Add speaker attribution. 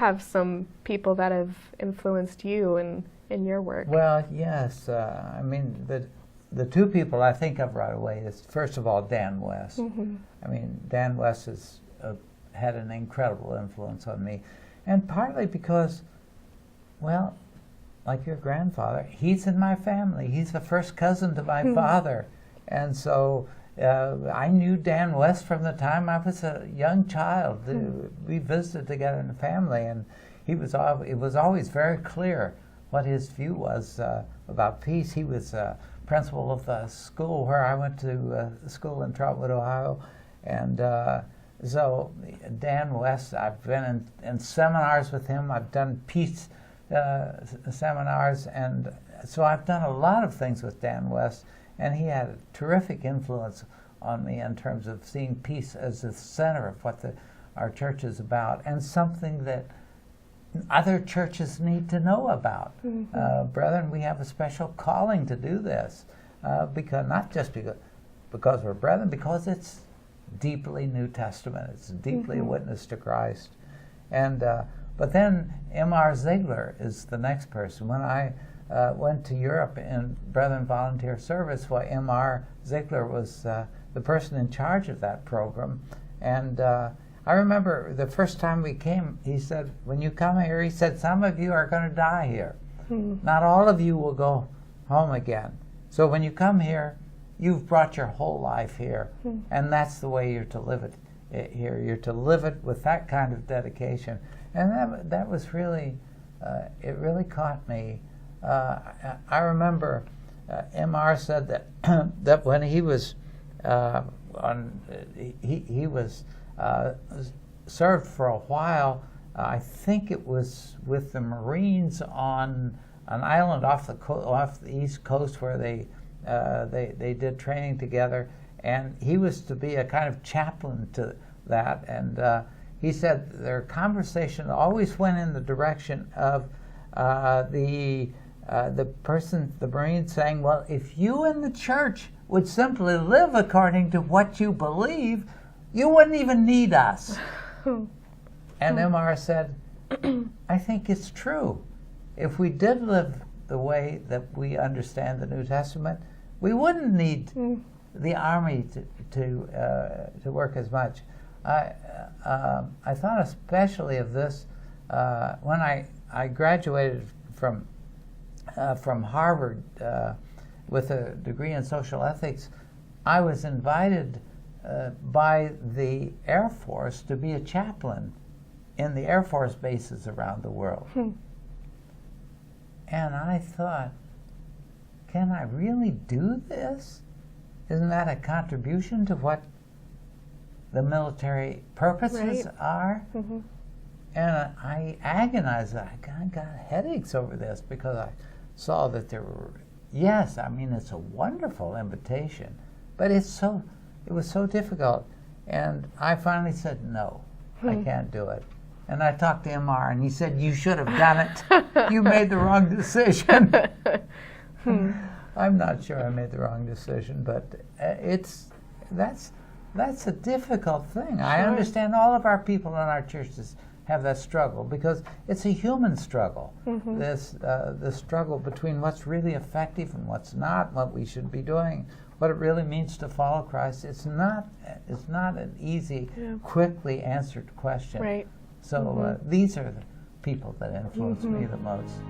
Speaker 1: have some people that have influenced you in your work.
Speaker 2: Well, yes. I mean, the two people I think of right away is, first of all, Dan West. I mean, Dan West has had an incredible influence on me. And partly because, well, like your grandfather, he's in my family. He's the first cousin to my father. And so I knew Dan West from the time I was a young child. We visited together in the family, and it was always very clear what his view was about peace. He was principal of the school where I went to school in Trotwood, Ohio. And so Dan West, I've been in seminars with him. I've done peace seminars, and so I've done a lot of things with Dan West, and he had a terrific influence on me in terms of seeing peace as the center of what our church is about, and something that other churches need to know about. Brethren, we have a special calling to do this, because not just because we're brethren, because it's deeply New Testament. It's deeply a witness to Christ. And but then M.R. Zigler is the next person. When I went to Europe in Brethren Volunteer Service, M.R. Zigler was the person in charge of that program. And I remember the first time we came, he said, when you come here, he said, some of you are going to die here. Not all of you will go home again. So when you come here, you've brought your whole life here. And that's the way you're to live it here. You're to live it with that kind of dedication. And that was really, it really caught me. I remember M.R. said that that when he was he was served for a while. I think it was with the Marines on an island off the East Coast where they did training together, and he was to be a kind of chaplain to that. And he said their conversation always went in the direction of the Marine saying, well, if you in the church would simply live according to what you believe, you wouldn't even need us. And M.R. said, I think it's true. If we did live the way that we understand the New Testament, we wouldn't need the army to work as much. I thought especially of this when I graduated from Harvard with a degree in social ethics. I was invited by the Air Force to be a chaplain in the Air Force bases around the world. And I thought, can I really do this? Isn't that a contribution to what the military purposes are? And I agonized. I got headaches over this because I saw that there were, yes, I mean, it's a wonderful invitation, but it was so difficult. And I finally said, no, I can't do it. And I talked to M.R. and he said, you should have done it. You made the wrong decision. I'm not sure I made the wrong decision, but that's a difficult thing. Sure. I understand all of our people in our churches have that struggle because it's a human struggle. The struggle between what's really effective and what's not, what we should be doing, what it really means to follow Christ. It's not an easy, quickly answered question.
Speaker 1: Right.
Speaker 2: So these are the people that influence me the most.